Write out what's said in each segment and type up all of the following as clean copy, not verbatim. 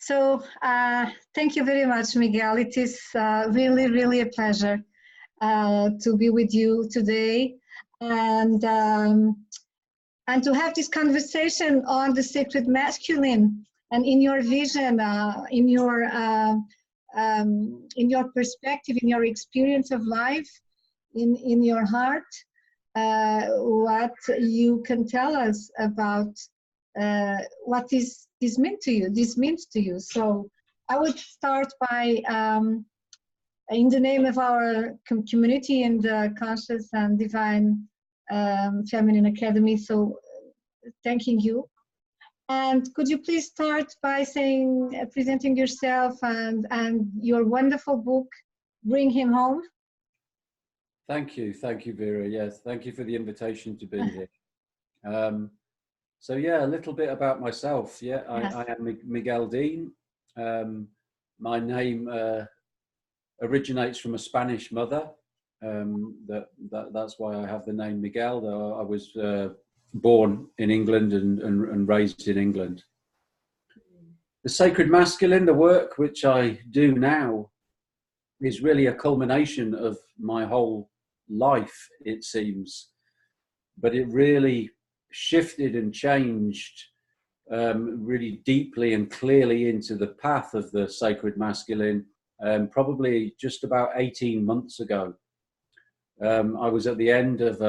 So thank you very much, Miguel. It is really, really a pleasure to be with you today and to have this conversation on the sacred masculine and in your vision, in your perspective, in your experience of life, in your heart, what you can tell us about what this means to you. So I would start by, in the name of our community and the Conscious and Divine Feminine Academy, so thanking you. And could you please start by saying, presenting yourself and your wonderful book, Bring Him Home? Thank you, Vera. Yes, thank you for the invitation to be here. So yeah, a little bit about myself. Yeah, Yes. I am Miguel Dean. My name originates from a Spanish mother. That's why I have the name Miguel, though I was born in England and raised in England. The sacred masculine, the work which I do now, is really a culmination of my whole life, it seems. But it really shifted and changed really deeply and clearly into the path of the sacred masculine probably just about 18 months ago. I was at the end of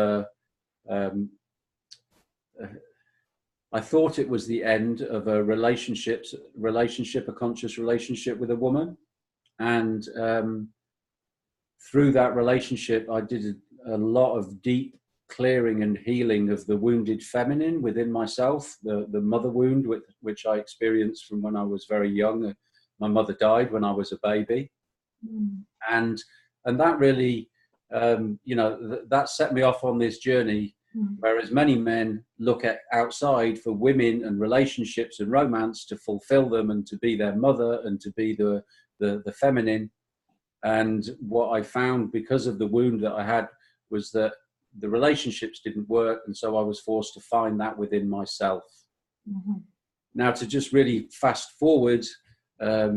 I thought it was the end of a relationship, a conscious relationship with a woman. And through that relationship, I did a lot of deep clearing and healing of the wounded feminine within myself, the mother wound which I experienced from when I was very young. My mother died when I was a baby. And that really, that set me off on this journey. Whereas many men look at outside for women and relationships and romance to fulfill them and to be their mother and to be the feminine. And what I found because of the wound that I had was that the relationships didn't work, and so I was forced to find that within myself. Now, to just really fast forward, I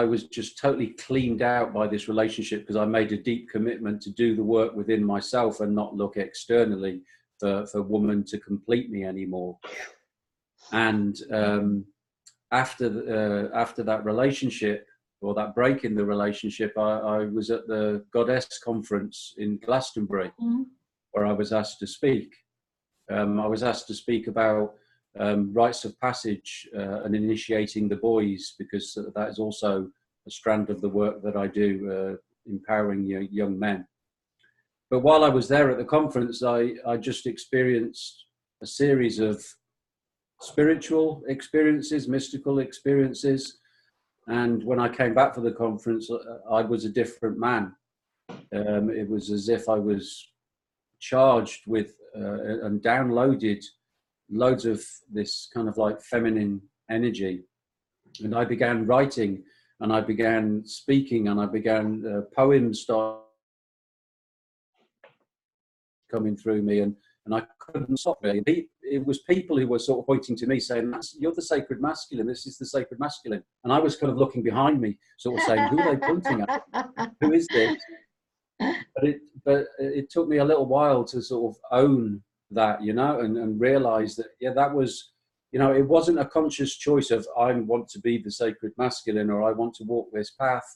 was just totally cleaned out by this relationship because I made a deep commitment to do the work within myself and not look externally for women to complete me anymore. And after that relationship, or that break in the relationship, I was at the Goddess conference in Glastonbury, where I was asked to speak. I was asked to speak about rites of passage and initiating the boys, because that is also a strand of the work that I do, empowering young men. But while I was there at the conference, I just experienced a series of spiritual experiences, mystical experiences. And when I came back for the conference, I was a different man. It was as if I was charged with and downloaded loads of this kind of like feminine energy. And I began writing, and I began speaking, and I began poems start coming through me, and I couldn't stop really. It was people who were sort of pointing to me saying, "You're the sacred masculine, this is the sacred masculine." And I was kind of looking behind me, sort of saying, "Who are they pointing at? Who is this?" But it took me a little while to sort of own that, and realize that, that was, it wasn't a conscious choice of I want to be the sacred masculine or I want to walk this path.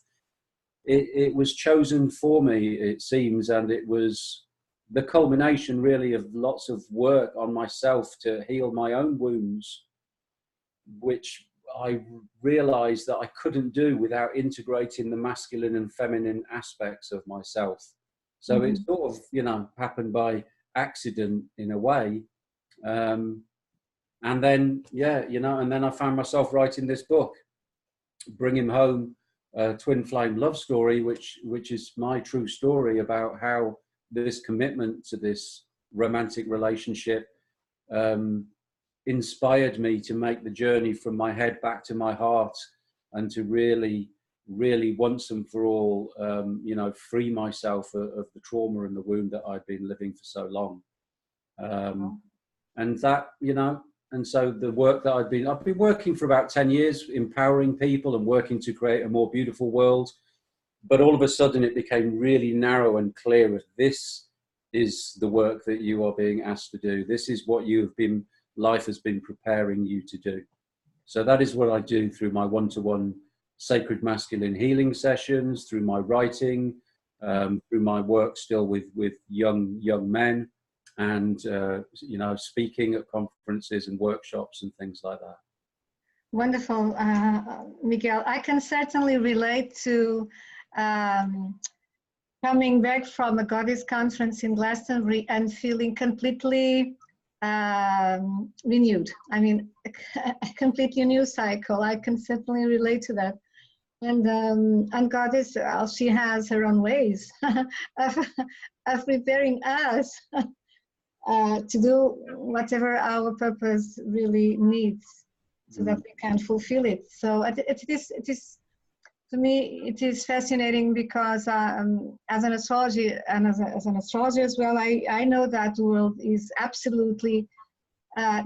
It was chosen for me, it seems, and it was the culmination really of lots of work on myself to heal my own wounds, which I realized that I couldn't do without integrating the masculine and feminine aspects of myself. So it sort of, happened by accident in a way. And then, and then I found myself writing this book, Bring Him Home, Twin Flame Love Story, which is my true story about how this commitment to this romantic relationship inspired me to make the journey from my head back to my heart, and to really once and for all, free myself of the trauma and the wound that I've been living for so long. And that, And so the work that I've been working for about 10 years, empowering people and working to create a more beautiful world. But all of a sudden it became really narrow and clear. This is the work that you are being asked to do. This is what life has been preparing you to do. So that is what I do through my one-to-one sacred masculine healing sessions, through my writing, through my work still with young men, and speaking at conferences and workshops and things like that. Wonderful, Miguel. I can certainly relate to coming back from a goddess conference in Glastonbury and feeling completely renewed. I mean, a completely new cycle. I can certainly relate to that. And goddess, well, she has her own ways of preparing us to do whatever our purpose really needs, so that we can fulfill it. So it is, to me, it is fascinating because as an astrologer and as an astrologer as well, I know that the world is absolutely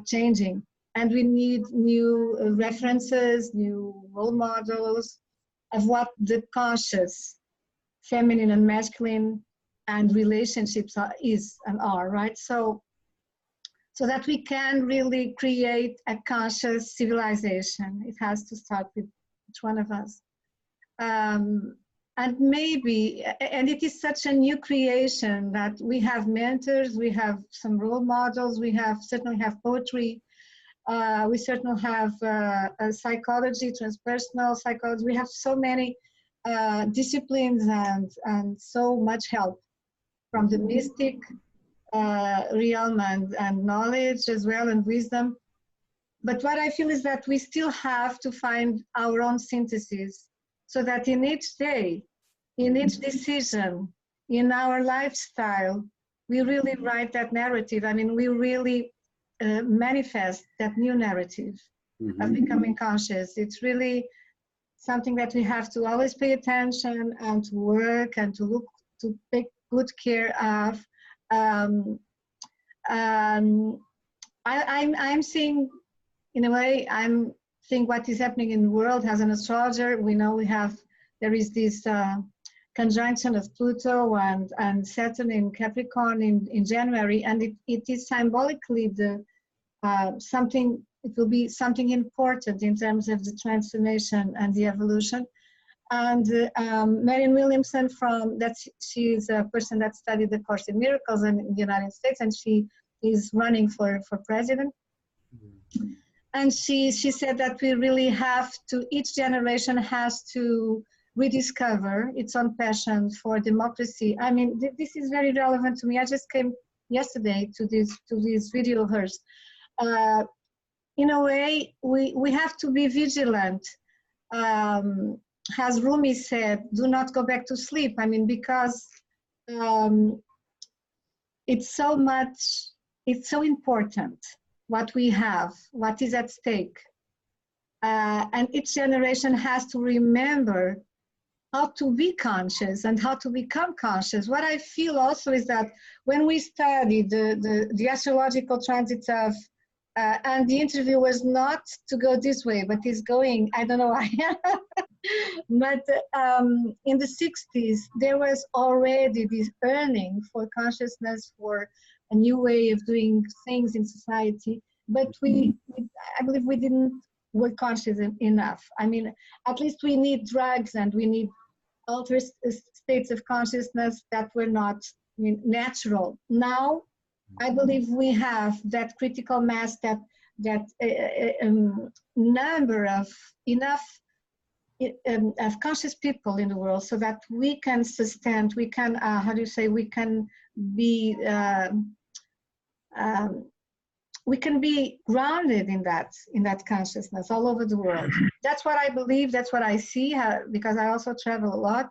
changing, and we need new references, new role models of what the conscious feminine and masculine and relationships is and are, right? So that we can really create a conscious civilization. It has to start with each one of us. And it is such a new creation that we have mentors, we have some role models, we certainly have poetry, we certainly have psychology, transpersonal psychology. We have so many disciplines and so much help from the mystic realm and knowledge as well, and wisdom. But what I feel is that we still have to find our own synthesis, so that in each day, in each decision, in our lifestyle, we really write that narrative. I mean, we really manifest that new narrative of becoming conscious. It's really something that we have to always pay attention and to work and to take good care of. I'm seeing, in a way, I'm seeing what is happening in the world as an astrologer. We know there is this conjunction of Pluto and Saturn in Capricorn in January, and it is symbolically it will be something important in terms of the transformation and the evolution. And Marianne Williamson, she's a person that studied the Course in Miracles in the United States, and she is running for president. And she said that we really have to, each generation has to rediscover its own passion for democracy. I mean, this is very relevant to me. I just came yesterday to this video of hers. In a way, we have to be vigilant. As Rumi said, do not go back to sleep. I mean, because it's so important what we have, what is at stake. And each generation has to remember how to be conscious and how to become conscious. What I feel also is that when we study the astrological transits of, and the interview was not to go this way, but is going, I don't know why. But in the 60s, there was already this yearning for consciousness, for a new way of doing things in society. But I believe we didn't work conscious enough. I mean, at least we need drugs and we need altered states of consciousness that were not natural. Now, I believe we have that critical mass, that number of enough of conscious people in the world, so that we can sustain, we can, we can be, we can be grounded in that consciousness all over the world. That's what I believe, that's what I see, because I also travel a lot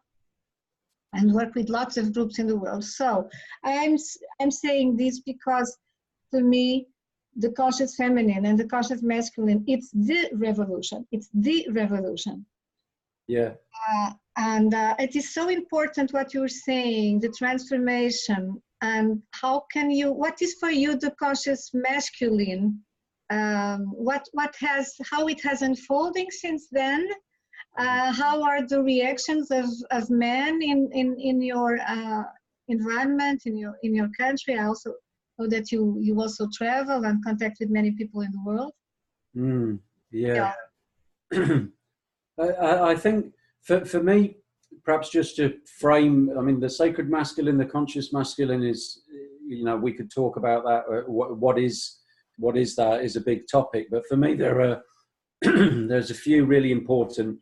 and work with lots of groups in the world. So I'm saying this because, to me, the conscious feminine and the conscious masculine, it's the revolution. It's the revolution. Yeah. And it is so important what you're saying, the transformation, and how can you, what is for you the conscious masculine, how it has unfolding since then. How are the reactions of men in your environment, in your country? I also know that you also travel and contact with many people in the world. Yeah. I think for me, perhaps just to frame, I mean, the sacred masculine, the conscious masculine is, we could talk about that. What is that is a big topic. But for me, there's a few really important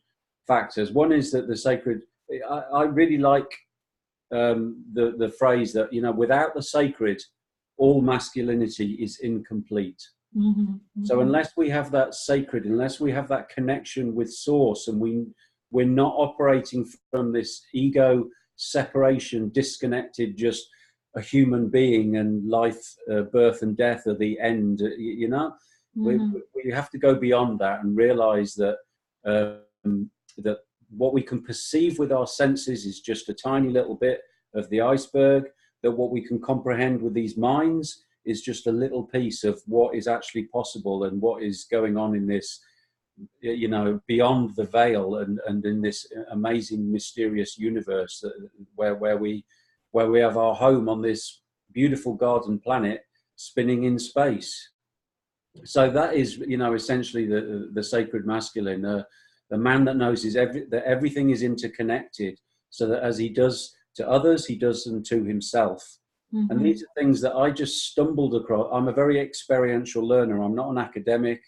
factors. One is that the sacred, I really like the phrase that, without the sacred, all masculinity is incomplete. Mm-hmm, mm-hmm. So unless we have that sacred, unless we have that connection with source, and we're not operating from this ego separation, disconnected, just a human being, and life, birth and death are the end, mm-hmm. we have to go beyond that and realize that that what we can perceive with our senses is just a tiny little bit of the iceberg, that what we can comprehend with these minds is just a little piece of what is actually possible and what is going on in this, beyond the veil, and in this amazing, mysterious universe where we have our home on this beautiful garden planet spinning in space. So that is, essentially the sacred masculine, the man that knows that everything is interconnected, so that as he does to others, he does them to himself. Mm-hmm. And these are things that I just stumbled across. I'm a very experiential learner. I'm not an academic,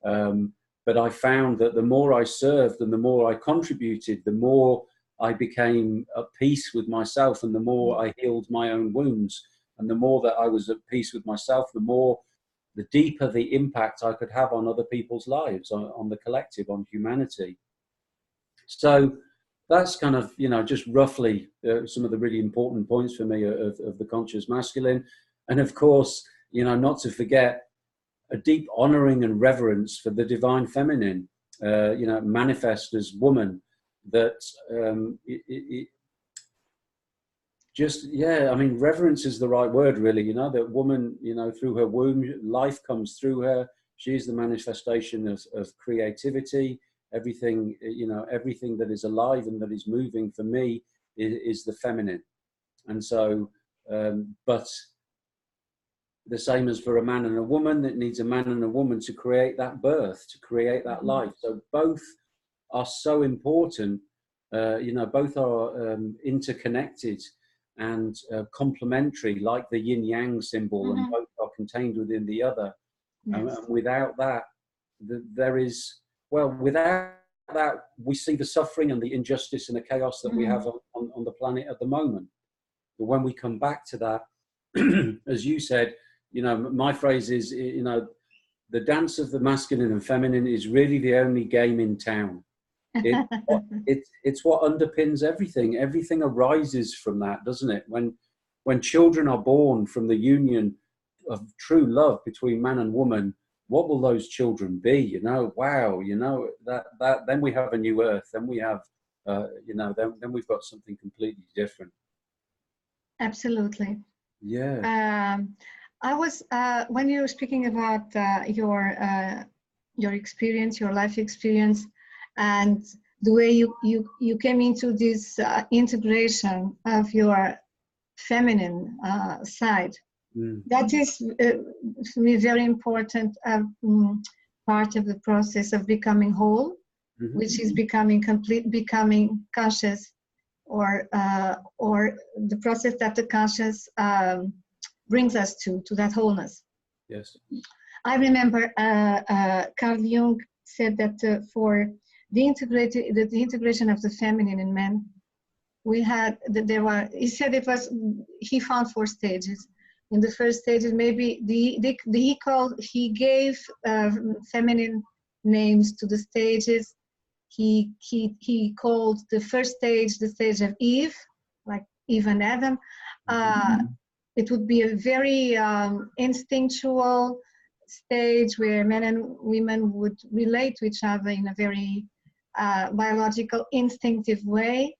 but I found that the more I served and the more I contributed, the more I became at peace with myself, and the more I healed my own wounds, and the more that I was at peace with myself, the deeper the impact I could have on other people's lives, on the collective, on humanity. So that's kind of, just roughly some of the really important points for me of the conscious masculine. And of course, not to forget a deep honoring and reverence for the divine feminine, manifest as woman, that reverence is the right word, really. That woman, through her womb, life comes through her. She is the manifestation of creativity. Everything, everything that is alive and that is moving, for me, is the feminine. And so, but the same as for a man and a woman, it needs a man and a woman to create that birth, to create that life. So both are so important. Both are interconnected and complementary, like the yin yang symbol, mm-hmm. and both are contained within the other. Yes. And without that, without that, we see the suffering and the injustice and the chaos that, mm-hmm. we have on the planet at the moment. But when we come back to that, as you said, my phrase is, the dance of the masculine and feminine is really the only game in town. It's what underpins everything. Everything arises from that, doesn't it? When children are born from the union of true love between man and woman, what will those children be? Wow, that then we have a new earth. Then we have, then we've got something completely different. Absolutely. Yeah. I was when you were speaking about your experience, your life experience, and the way you came into this integration of your feminine side. Mm. That is, for me, very important part of the process of becoming whole, mm-hmm. which is becoming complete, becoming conscious, or the process that the conscious brings us to that wholeness. Yes. I remember Carl Jung said that for the integration of the feminine in men, he found 4 stages. In the first stages, maybe he gave feminine names to the stages. He called the first stage the stage of Eve, like Eve and Adam. It would be a very instinctual stage where men and women would relate to each other in a very biological, instinctive way.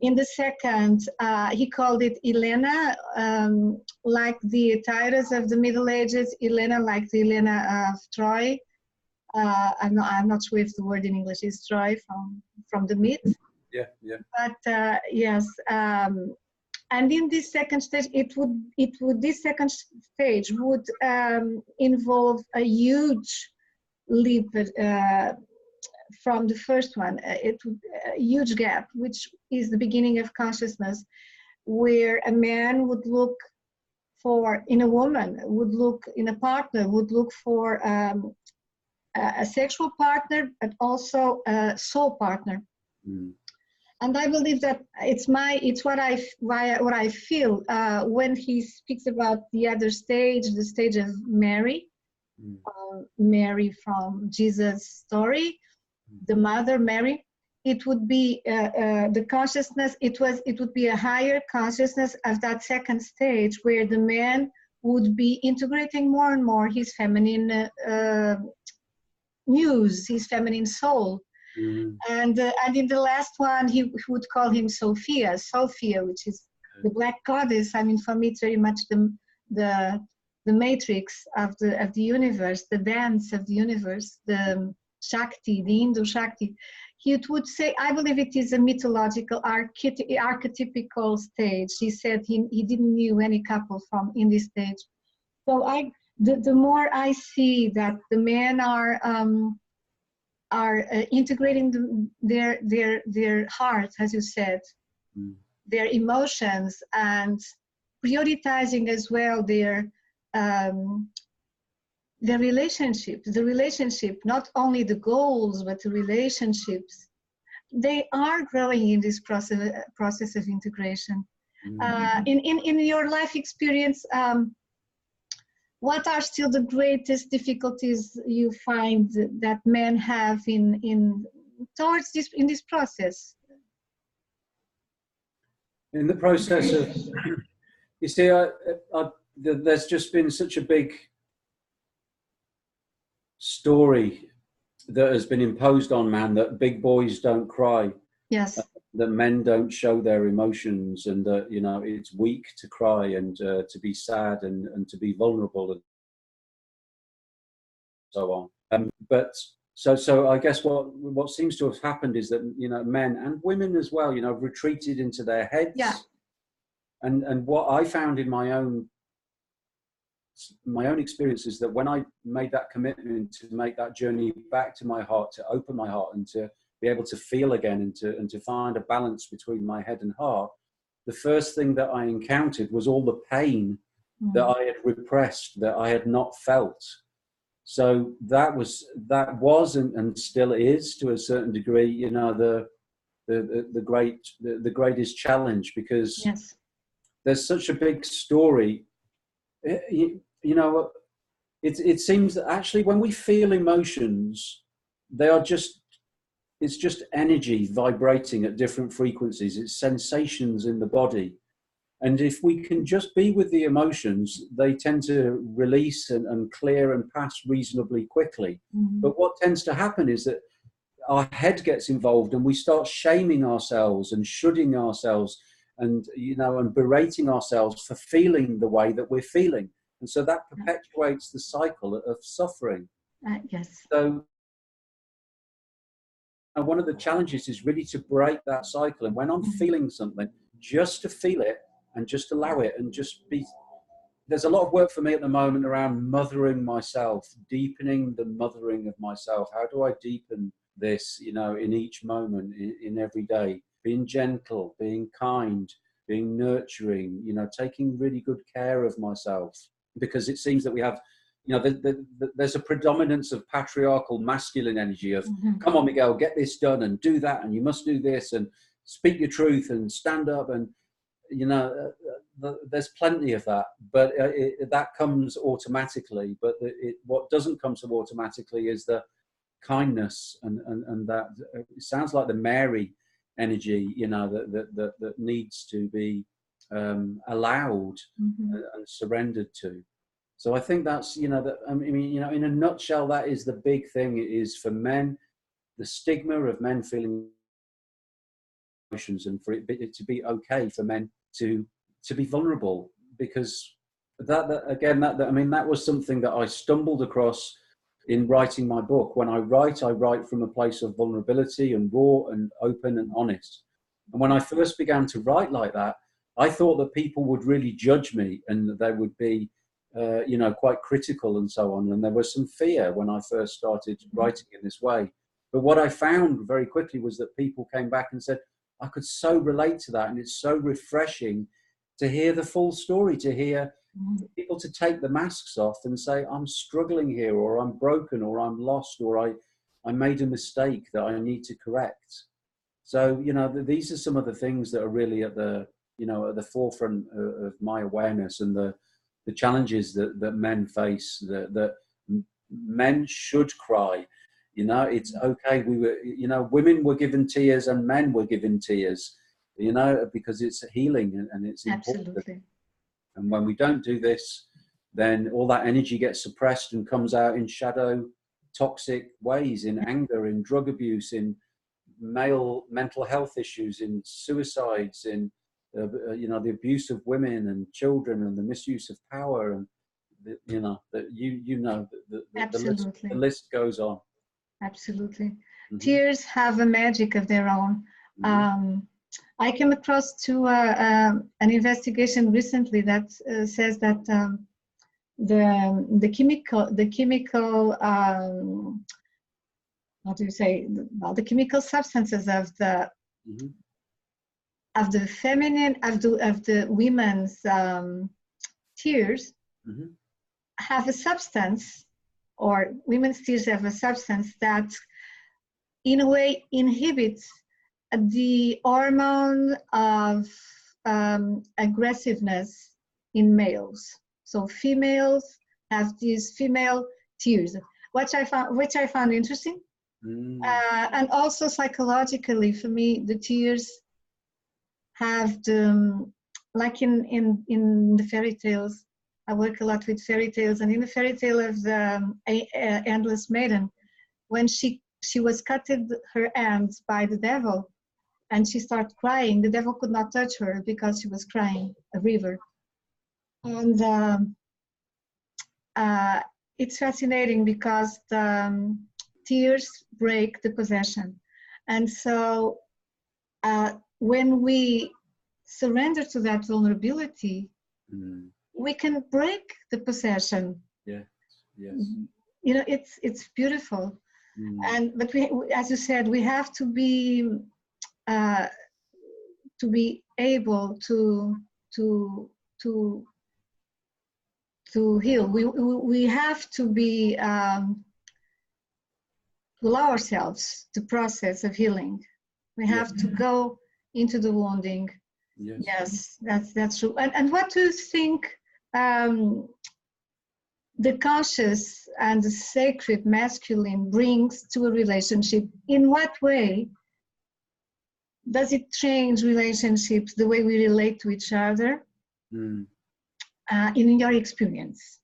In the second, he called it Elena, like the Tyrus of the Middle Ages, Elena like the Elena of Troy. I'm not sure if the word in English is Troy from the myth. Yeah, yeah. But yes, and in this second stage, this second stage would involve a huge leap from the first one. A huge gap, which is the beginning of consciousness, where a man would look for in a woman, would look in a partner, would look for a sexual partner, but also a soul partner. Mm. And I believe that it's what I feel when he speaks about the other stage, the stage of Mary, Mary from Jesus' story, the mother Mary. It would be the consciousness. It would be a higher consciousness of that second stage, where the man would be integrating more and more his feminine muse, his feminine soul. Mm. And in the last one, he would call him Sophia, which is the black goddess. I mean, for me, it's very much the matrix of the universe, the dance of the universe, the Shakti, the Hindu Shakti. He would say, I believe it is a mythological, archetypical stage. He said he didn't knew any couple in this stage. So the more I see that the men are integrating their hearts, as you said, their emotions, and prioritizing as well their relationship, not only the goals, but the relationships. They are growing in this process of integration. In your life experience, what are still the greatest difficulties you find that men have in this process? In the process of, you see, there's just been such a big story that has been imposed on man that big boys don't cry. Yes. That men don't show their emotions, and that, you know, it's weak to cry and to be sad and to be vulnerable and so on. But so I guess what seems to have happened is that, you know, men and women as well, you know, have retreated into their heads. Yeah. And what I found in my own experience is that when I made that commitment to make that journey back to my heart, to open my heart and to be able to feel again and to find a balance between my head and heart, the first thing that I encountered was all the pain that I had repressed, that I had not felt. So that was and still is, to a certain degree, you know, the greatest challenge, because yes. There's such a big story. You know, it seems that actually when we feel emotions, it's just energy vibrating at different frequencies. It's sensations in the body. And if we can just be with the emotions, they tend to release and clear and pass reasonably quickly. But what tends to happen is that our head gets involved and we start shaming ourselves and shoulding ourselves and, you know, and berating ourselves for feeling the way that we're feeling. And so that perpetuates the cycle of suffering. Yes. So one of the challenges is really to break that cycle. And when I'm feeling something, just to feel it and just allow it and just be. There's a lot of work for me at the moment around mothering myself, deepening the mothering of myself. How do I deepen this, you know, in each moment, in every day? Being gentle, being kind, being nurturing, you know, taking really good care of myself. Because it seems that we have, you know, there's a predominance of patriarchal masculine energy of, come on, Miguel, get this done and do that, and you must do this and speak your truth and stand up, and, you know, there's plenty of that, but that comes automatically. But what doesn't come so automatically is the kindness and that. It sounds like the Mary energy, you know, that needs to be allowed and surrendered to. So I think that's, you know, that, I mean, you know, in a nutshell, that is the big thing. It is for men, the stigma of men feeling emotions, and for it to be okay for men to be vulnerable, because that was something that I stumbled across in writing my book. When I write from a place of vulnerability and raw and open and honest. And when I first began to write like that, I thought that people would really judge me and that they would be, quite critical and so on. And there was some fear when I first started writing in this way. But what I found very quickly was that people came back and said, I could so relate to that. And it's so refreshing to hear the full story, to hear people to take the masks off and say, I'm struggling here, or I'm broken, or I'm lost, or I made a mistake that I need to correct. So, these are some of the things that are really at the forefront of my awareness, and the challenges that men face, that men should cry. It's okay. Women were given tears and men were given tears, because it's healing and it's important. Absolutely. And when we don't do this, then all that energy gets suppressed and comes out in shadow, toxic ways, in anger, in drug abuse, in male mental health issues, in suicides, in the abuse of women and children, and the misuse of power, and the list goes on. Absolutely. Tears have a magic of their own. I came across an investigation recently that says that the chemical how do you say, the chemical substances of the feminine, of the women's tears have a substance, or women's tears have a substance that in a way inhibits the hormone of aggressiveness in males. So females have these female tears, which I found interesting. And also psychologically, for me, the tears have like in the fairy tales. I work a lot with fairy tales, and in the fairy tale of the Endless Maiden, when she was cutted her hands by the devil, and she started crying. The devil could not touch her because she was crying a river. And it's fascinating because the tears break the possession. And so when we surrender to that vulnerability, we can break the possession. Yes. It's beautiful. But we, as you said, we have to be able to heal. We have to be allow ourselves the process of healing. We have to go into the wounding. Yes, that's true. And what do you think the conscious and the sacred masculine brings to a relationship? In what way does it change relationships, the way we relate to each other? In your experience,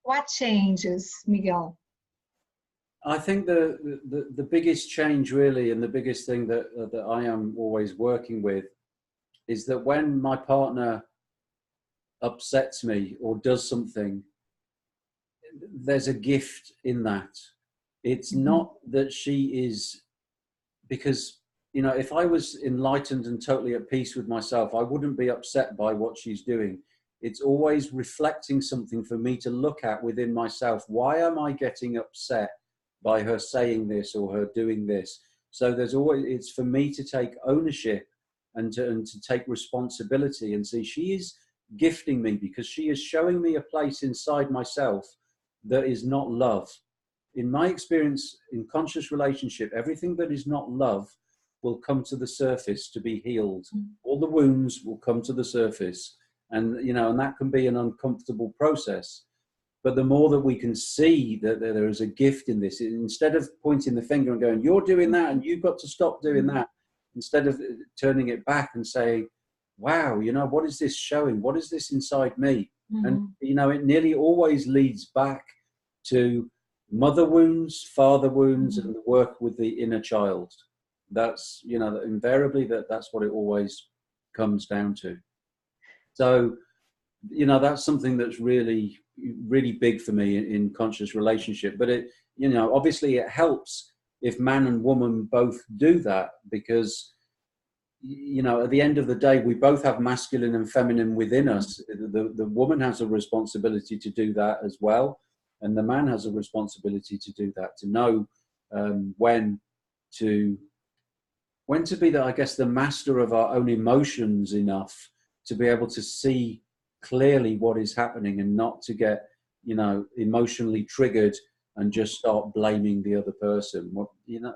what changes, Miguel? I think the biggest change, really, and the biggest thing that I am always working with, is that when my partner upsets me or does something, there's a gift in that. It's not that she is, because, if I was enlightened and totally at peace with myself, I wouldn't be upset by what she's doing. It's always reflecting something for me to look at within myself. Why am I getting upset by her saying this or her doing this? So it's for me to take ownership and to take responsibility and see she is gifting me, because she is showing me a place inside myself that is not love. In my experience in conscious relationship, everything that is not love will come to the surface to be healed. All the wounds will come to the surface, and and that can be an uncomfortable process. But the more that we can see that there is a gift in this, instead of pointing the finger and going, you're doing that and you've got to stop doing that, instead of turning it back and saying, wow, what is this showing? What is this inside me? And, it nearly always leads back to mother wounds, father wounds, and the work with the inner child. That's, you know, invariably that's what it always comes down to. So, you know, that's something that's really, really big for me in conscious relationship. But it, you know, obviously it helps if man and woman both do that, because, you know, at the end of the day, we both have masculine and feminine within us. The woman has a responsibility to do that as well, and the man has a responsibility to do that, to know when to be the, I guess, the master of our own emotions enough to be able to see clearly what is happening, and not to get, you know, emotionally triggered and just start blaming the other person. What, you know,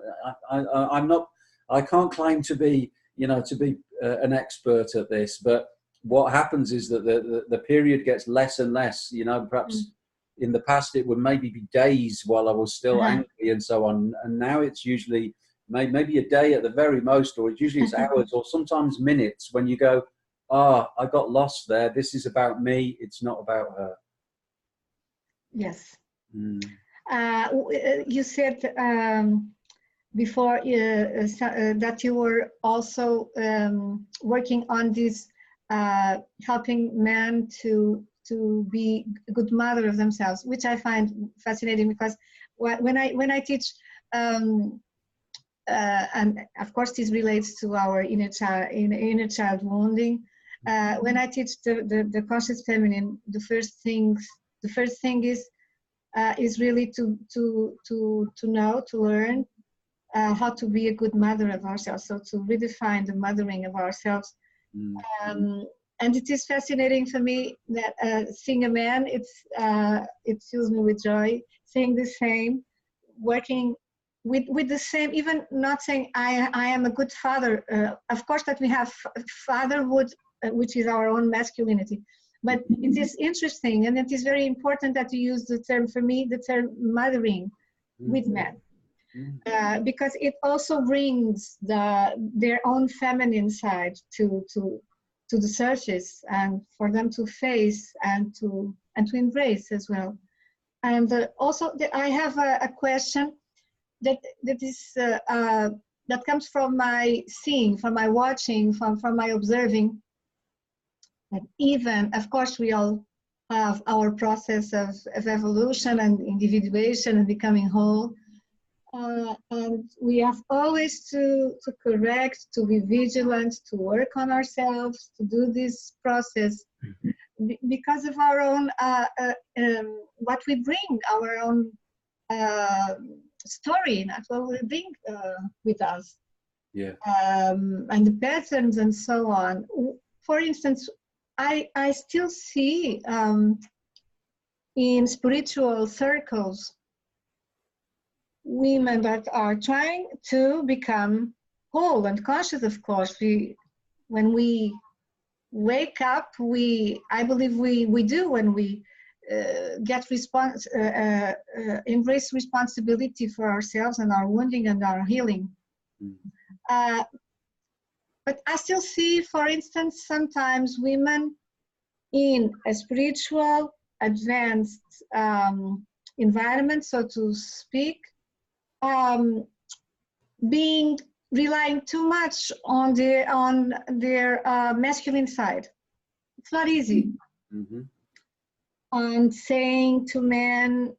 I'm not, I can't claim to be, you know, to be an expert at this, but what happens is that the period gets less and less, you know. Perhaps in the past it would maybe be days while I was still angry and so on, and now it's usually maybe a day at the very most, or it's hours or sometimes minutes, when you go, I got lost there. This is about me. It's not about her. Yes. You said before that you were also working on this, helping men to be a good mother of themselves, which I find fascinating, because when I teach, and of course this relates to our inner child wounding. When I teach the conscious feminine, the first thing is really to know, to learn how to be a good mother of ourselves. So to redefine the mothering of ourselves. And it is fascinating for me that seeing a man, it fills me with joy, saying the same, working with the same, even not saying I am a good father. Of course that we have fatherhood, which is our own masculinity. But it is interesting, and it is very important that you use the term, for me, the term mothering with men. Because it also brings their own feminine side to the surface, and for them to face and to embrace as well. And also, I have a question that comes from my seeing, from my watching, from my observing. And even, of course, we all have our process of evolution and individuation and becoming whole. And we have always to correct, to be vigilant, to work on ourselves, to do this process because of our own, what we bring, our own story, not what we bring with us. Yeah. And the patterns and so on. For instance, I still see in spiritual circles women that are trying to become whole and conscious. Of course, when we wake up, I believe we do, when we embrace responsibility for ourselves and our wounding and our healing. But I still see, for instance, sometimes women in a spiritual, advanced environment, so to speak, relying too much on their masculine side. It's not easy. And saying to men,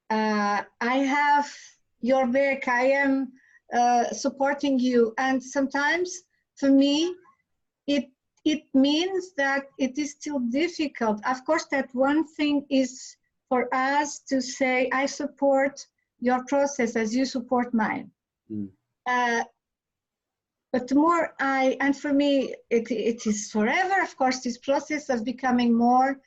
I have your back, I am supporting you. And sometimes, for me, it means that it is still difficult. Of course, that one thing is for us to say, I support your process as you support mine. But the more and for me, it is forever, of course, this process of becoming more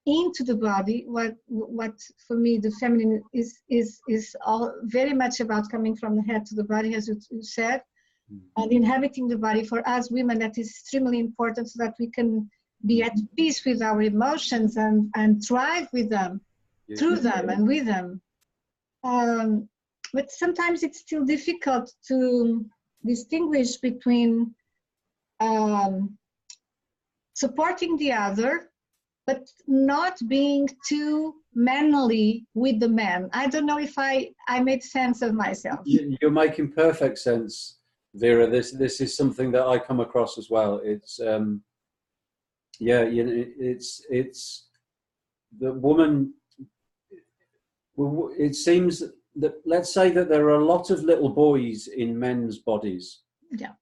into the body. What for me, the feminine is all very much about coming from the head to the body, as you said. And inhabiting the body, for us women, that is extremely important, so that we can be at peace with our emotions and thrive with them, through them and with them. But sometimes it's still difficult to distinguish between supporting the other but not being too manly with the man. I don't know if I made sense of myself. You're making perfect sense, Vera. This is something that I come across as well. It's yeah, you know, it's the woman. It seems that, let's say that there are a lot of little boys in men's bodies. Yeah.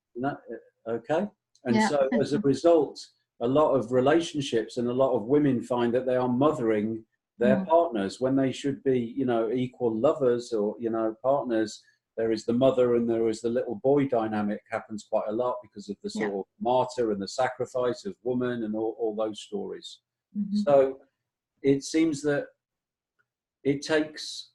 Okay. And Yeah. so as a result, a lot of relationships and a lot of women find that they are mothering their partners when they should be, you know, equal lovers or, you know, partners. There is the mother and there is the little boy dynamic happens quite a lot because of the sort of martyr and the sacrifice of woman and all those stories. So it seems that it takes,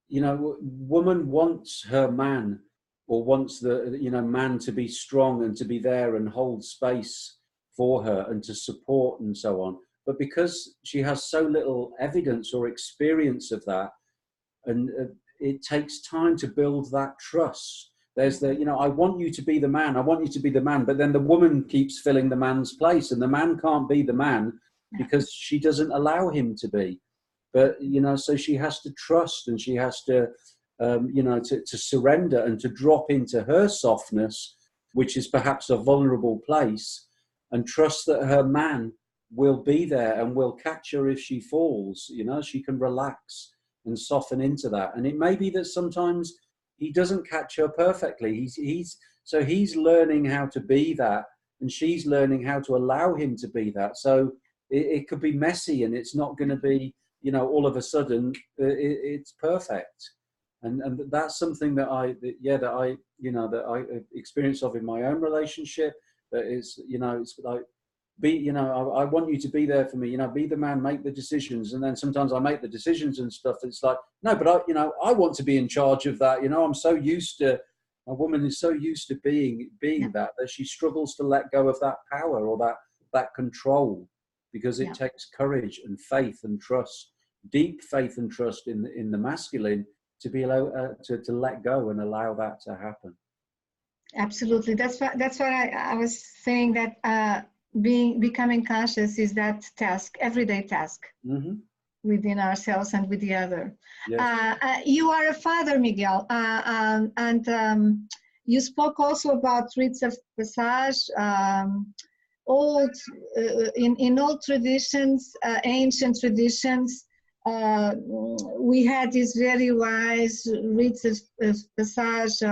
you know, woman wants her man, or wants the, you know, man to be strong and to be there and hold space for her and to support and so on. But because she has so little evidence or experience of that, and it takes time to build that trust. There's the, you know, I want you to be the man, I want you to be the man, but then the woman keeps filling the man's place, and the man can't be the man because she doesn't allow him to be. But, you know, so she has to trust, and she has to, you know, to surrender and to drop into her softness, which is perhaps a vulnerable place, and trust that her man will be there and will catch her if she falls. You know, she can relax and soften into that. And it may be that sometimes he doesn't catch her perfectly. He's learning how to be that, and she's learning how to allow him to be that. So it could be messy, and it's not going to be, you know, all of a sudden it's perfect. And that's something that I experience of in my own relationship. That is, you know, it's like, you know, I want you to be there for me, you know, be the man, make the decisions. And then sometimes I make the decisions and stuff. It's like, no, but I want to be in charge of that. You know, I'm so used to, a woman is so used to being that she struggles to let go of that power or that control, because it takes courage and faith and trust, deep faith and trust in the masculine, to be allowed to let go and allow that to happen. Absolutely. That's what I was saying, that becoming conscious is that task, everyday task within ourselves and with the other. Yes. You are a father, Miguel, and you spoke also about rites of passage. In old traditions, ancient traditions, we had these very wise rites of passage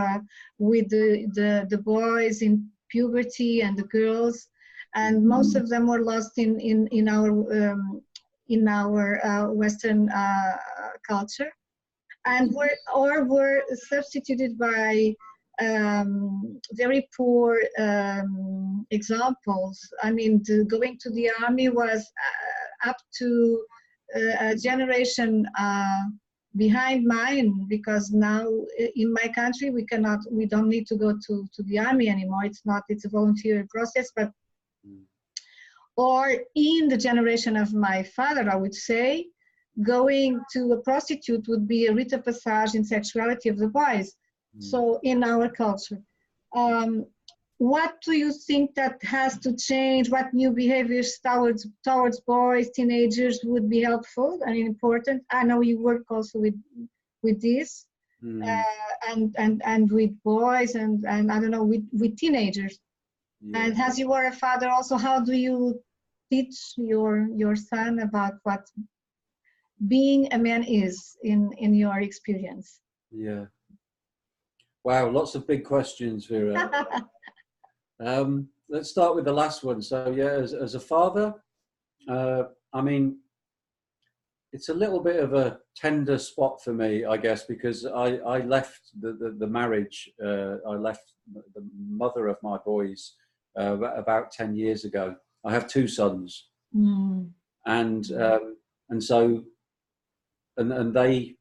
with the boys in puberty and the girls, and most of them were lost in our Western culture, and were substituted by very poor examples. I mean, going to the army was up to a generation behind mine, because now in my country we don't need to go to the army anymore. It's a voluntary process, but or in the generation of my father, I would say, going to a prostitute would be a rite of passage in sexuality of the boys. So in our culture, what do you think that has to change? What new behaviors towards boys, teenagers would be helpful and important? I know you work also with this, and with boys, and I don't know, with teenagers. Yeah. And as you are a father also, how do you teach your son about what being a man is in your experience? Yeah. Wow, lots of big questions, Vera. Let's start with the last one. So yeah, as a father, I mean, it's a little bit of a tender spot for me, I guess, because I left the marriage. I left the mother of my boys about 10 years ago. I have two sons, and so. And they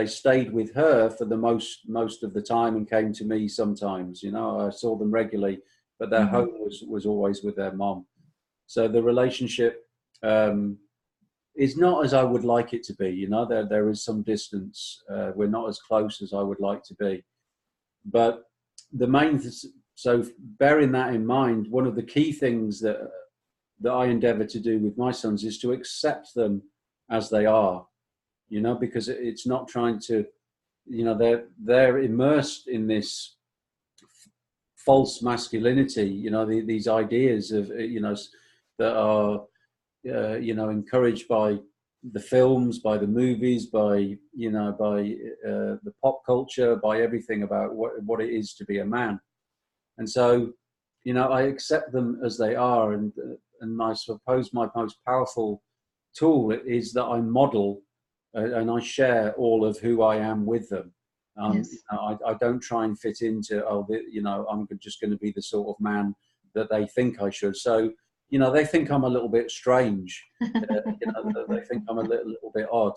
stayed with her for the most of the time, and came to me sometimes. You know, I saw them regularly, but their home was always with their mom. So the relationship is not as I would like it to be. You know, there is some distance. We're not as close as I would like to be. But the main, so bearing that in mind, one of the key things that that I endeavor to do with my sons is to accept them as they are, you know, because it's not trying to, you know, they're immersed in this false masculinity, you know, these ideas of, you know, that are, you know, encouraged by the films, by the movies, by, you know, by the pop culture, by everything about what it is to be a man. And so, you know, I accept them as they are, and I suppose my most powerful tool is that I model and I share all of who I am with them. Yes. You know, I don't try and fit into, you know, I'm just going to be the sort of man that they think I should. So, you know, they think I'm a little bit strange. You know, they think I'm a little bit odd.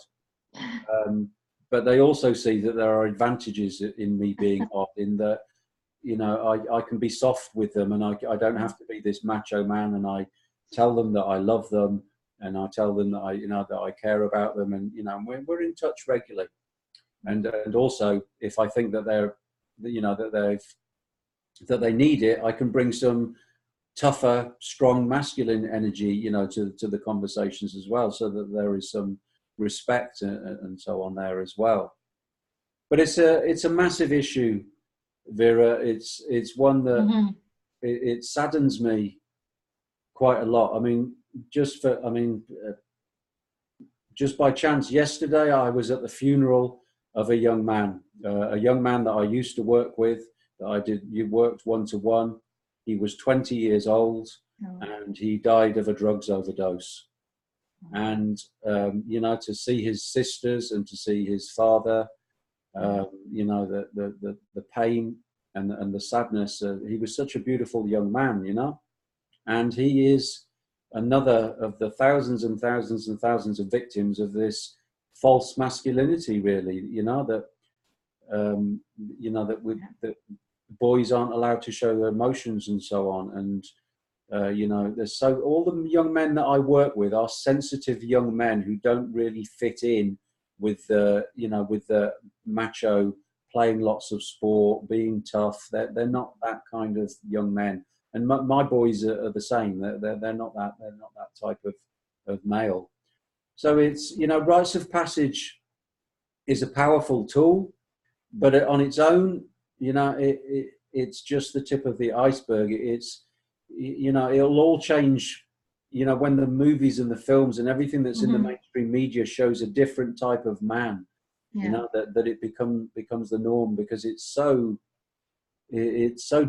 But they also see that there are advantages in me being odd, in that, you know, I can be soft with them, and I don't have to be this macho man, and I tell them that I love them, and I tell them that you know, that I care about them, and, you know, we're in touch regularly. And also, if I think that they're, you know, that they need it, I can bring some tougher, strong, masculine energy, you know, to the conversations as well, so that there is some respect and so on there as well. But it's a massive issue, Vera. It's one that it saddens me quite a lot. I mean, just by chance, yesterday I was at the funeral of a young man that I used to work with, that you worked one-to-one. He was 20 years old, and he died of a drugs overdose. And, you know, to see his sisters and to see his father, you know, the pain and the sadness. He was such a beautiful young man, you know, and he is another of the thousands and thousands and thousands of victims of this false masculinity, really, you know, that, you know, that boys aren't allowed to show their emotions and so on. And, you know, so all the young men that I work with are sensitive young men who don't really fit in with the, you know, with the macho, playing lots of sport, being tough. They're not that kind of young men. And my boys are the same. They're not that type of male. So it's, you know, rites of passage is a powerful tool, but on its own, you know, it's just the tip of the iceberg. It's, you know, it'll all change, you know, when the movies and the films and everything that's in the mainstream media shows a different type of man, you know, that it becomes the norm, because it's so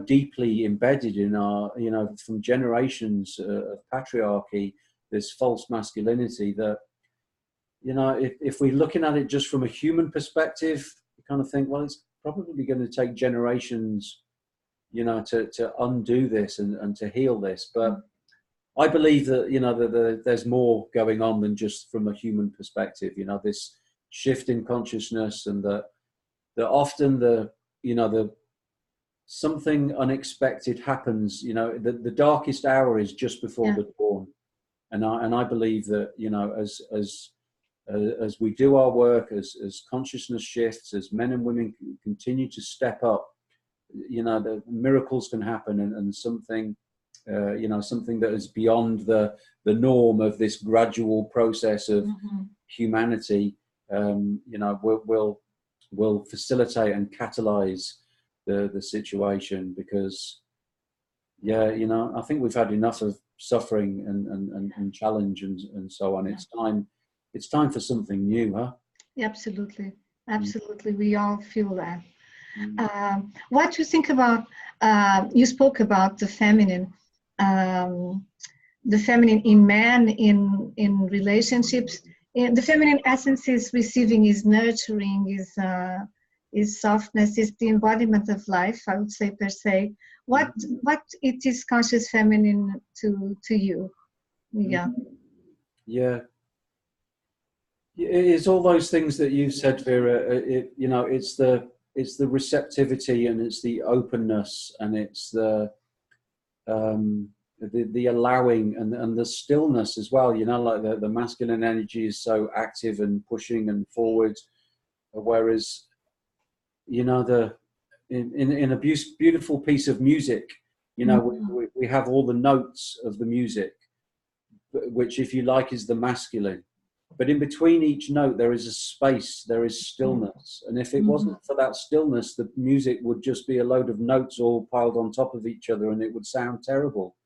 deeply embedded in our, you know, from generations of patriarchy, this false masculinity, that, you know, if we're looking at it just from a human perspective, you kind of think, well, it's probably going to take generations, you know, to undo this and to heal this. But I believe that, you know, that there's more going on than just from a human perspective, you know, this shift in consciousness, and that often something unexpected happens, you know, the darkest hour is just before the dawn. And I believe that, you know, as we do our work, as consciousness shifts, as men and women continue to step up, you know, the miracles can happen, and something, you know, something that is beyond the norm of this gradual process of humanity, you know, will facilitate and catalyze the situation. Because, yeah, you know, I think we've had enough of suffering and challenge and so on. It's time for something new, huh? Absolutely. We all feel that. What do you think about, you spoke about the feminine in men, in relationships. The feminine essence is receiving, is nurturing, is softness, is the embodiment of life, I would say, per se. What it is conscious feminine to you, Miguel? Yeah. It's all those things that you said, Vera. You know, it's the receptivity, and it's the openness, and it's the allowing, and the stillness as well. You know, like the masculine energy is so active and pushing and forward, whereas, you know, in a beautiful piece of music, you know, we have all the notes of the music, which, if you like, is the masculine. But in between each note, there is a space, there is stillness. And if it wasn't for that stillness, the music would just be a load of notes all piled on top of each other, and it would sound terrible.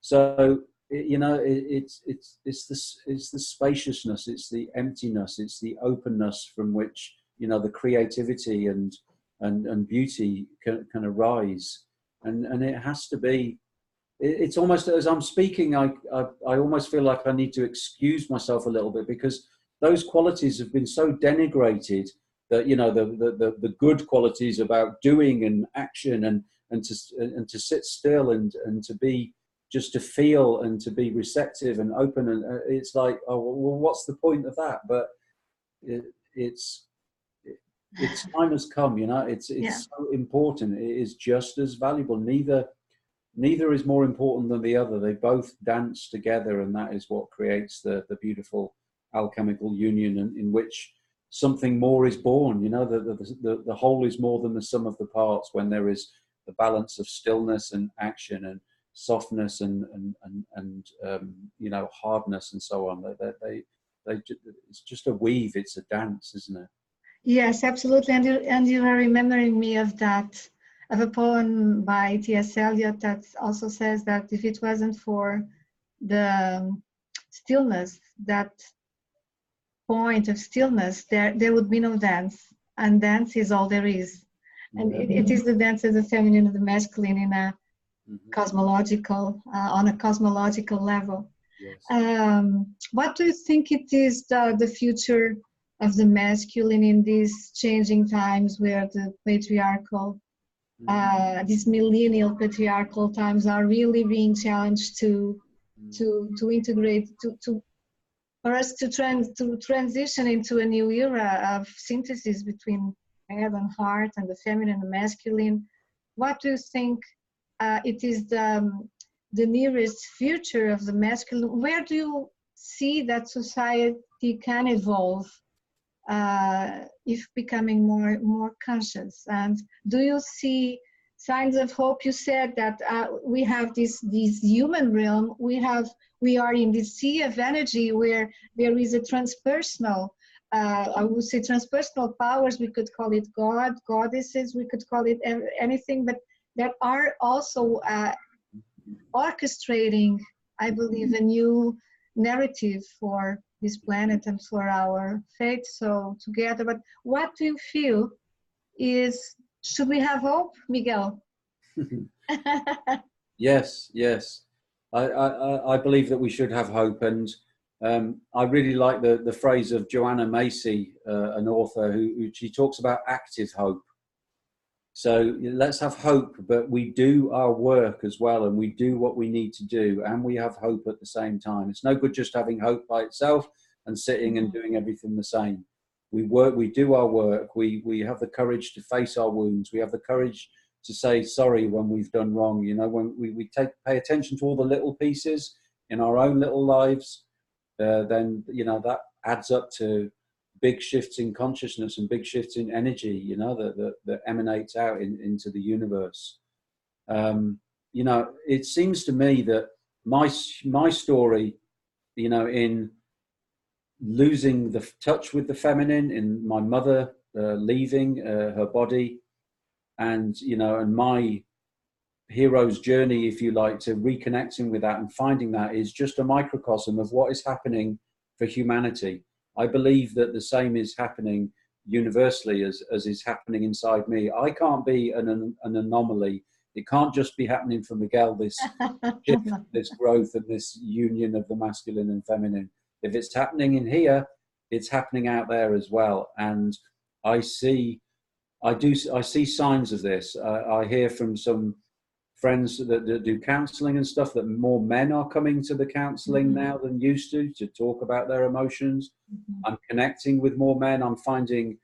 So, it's the spaciousness, it's the emptiness, it's the openness from which, the creativity and beauty can arise. And it has to be, it's almost, as I'm speaking, I almost feel like I need to excuse myself a little bit, because those qualities have been so denigrated that, the good qualities about doing and action and to sit still and to be, just to feel and to be receptive and open. And it's like, oh, well, what's the point of that? But it's time has come, it's so important. It is just as valuable. Neither is more important than the other. They both dance together, and that is what creates the beautiful alchemical union in which something more is born. The whole is more than the sum of the parts, when there is the balance of stillness and action and softness and hardness and so on. It's just a weave. It's a dance, isn't it? Yes, absolutely. And you are remembering me of a poem by T.S. Eliot that also says that if it wasn't for the stillness, that point of stillness, there would be no dance, and dance is all there is. And it is the dance of the feminine and the masculine in a cosmological, on a cosmological level. Yes. What do you think it is the future of the masculine in these changing times, where the patriarchal, these millennial patriarchal times are really being challenged to integrate, for us to transition into a new era of synthesis between head and heart and the feminine and the masculine? What do you think it is the nearest future of the masculine? Where do you see that society can evolve if becoming more conscious? And do you see signs of hope? You said that we have this human realm. We are in this sea of energy where there is a transpersonal, I would say transpersonal powers. We could call it God, goddesses. We could call it anything, but that are also orchestrating, I believe, a new narrative for this planet and for our fate. So together, but what do you feel is, should we have hope, Miguel? Yes. I believe that we should have hope, and I really like the phrase of Joanna Macy, an author, who she talks about active hope. So let's have hope, but we do our work as well, and we do what we need to do, and we have hope at the same time. It's no good just having hope by itself and sitting and doing everything the same. We work, we do our work, we have the courage to face our wounds, we have the courage to say sorry when we've done wrong. When we pay attention to all the little pieces in our own little lives, then that adds up to big shifts in consciousness and big shifts in energy, that emanates out into the universe. It seems to me that my story, in losing the touch with the feminine, in my mother leaving her body, and my hero's journey, if you like, to reconnecting with that and finding that, is just a microcosm of what is happening for humanity. I believe that the same is happening universally as is happening inside me. I can't be an anomaly. It can't just be happening for Miguel, this shift, this growth and this union of the masculine and feminine. If it's happening in here, it's happening out there as well. And I see signs of this. I hear from some friends that do counseling and stuff that more men are coming to the counseling now than used to talk about their emotions. I'm connecting with more men. I'm finding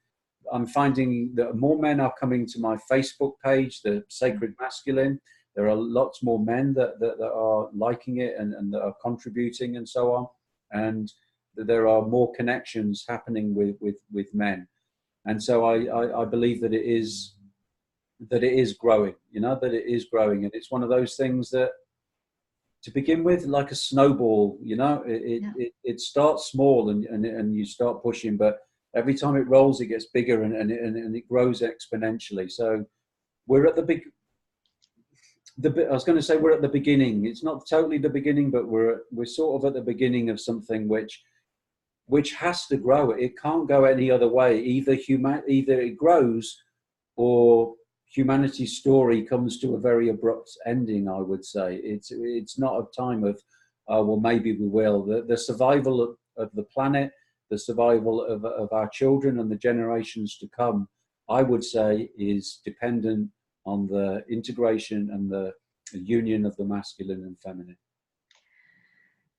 that more men are coming to my Facebook page, the Sacred Masculine. There are lots more men that are liking it and that are contributing and so on. And there are more connections happening with men. And so I believe that it is growing, that it is growing. And it's one of those things that to begin with, like a snowball, you know, it starts small and you start pushing, but every time it rolls, it gets bigger and it grows exponentially. So we're at the I was going to say we're at the beginning. It's not totally the beginning, but we're sort of at the beginning of something which has to grow. It can't go any other way. Either it grows, or humanity's story comes to a very abrupt ending. I would say it's not a time of, well, maybe we will. The survival of the planet, the survival of our children and the generations to come, I would say, is dependent on the integration and the union of the masculine and feminine.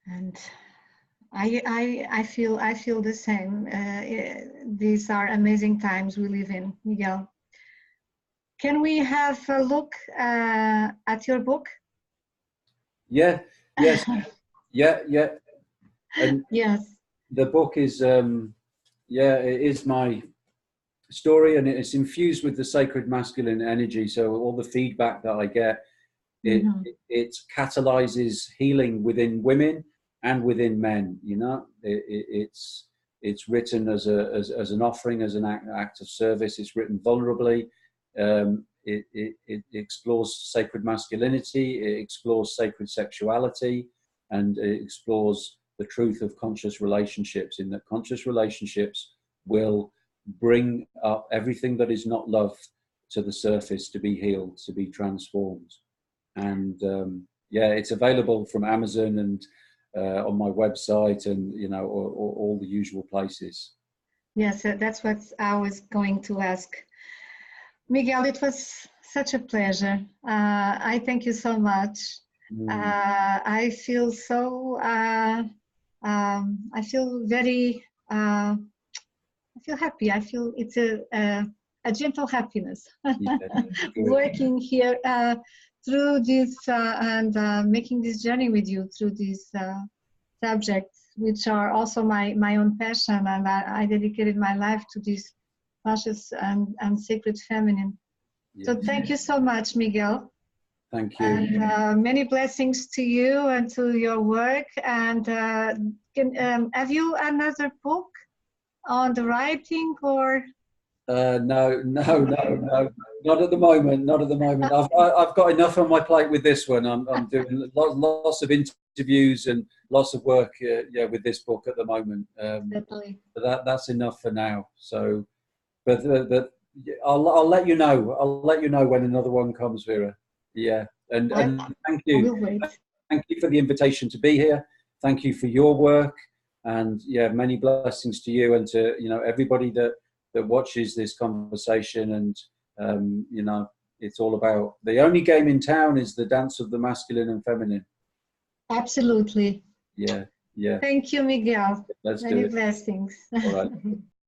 And I feel the same. These are amazing times we live in, Miguel. Can we have a look at your book? Yeah. Yes. Yeah. And yes, the book is it is my story, and it's infused with the sacred masculine energy. So all the feedback that I get, it catalyzes healing within women and within men. You know, it's written as an offering, as an act of service. It's written vulnerably. It explores sacred masculinity. It explores sacred sexuality, and it explores the truth of conscious relationships. In that, conscious relationships will bring up everything that is not love to the surface, to be healed, to be transformed. And it's available from Amazon and on my website, and you know, all the usual places. Yes, that's what I was going to ask. Miguel, it was such a pleasure. I thank you so much. I feel so. I feel very. I feel happy. I feel it's a gentle happiness working here through this and making this journey with you through these subjects, which are also my own passion, and I dedicated my life to this conscious and sacred feminine. Yes. So thank you so much, Miguel. Thank you. And many blessings to you and to your work. And have you another book on the writing, or? No, not at the moment. Not at the moment. I've got enough on my plate with this one. I'm doing lots of interviews and lots of work, with this book at the moment. Definitely. But that's enough for now. So, but I'll let you know. I'll let you know when another one comes, Vera. Yeah, and thank you. We'll wait. Thank you for the invitation to be here. Thank you for your work, and many blessings to you and to everybody that watches this conversation. And it's all about, the only game in town is the dance of the masculine and feminine. Absolutely. Yeah. Thank you, Miguel. Let's many do it. blessings. All right.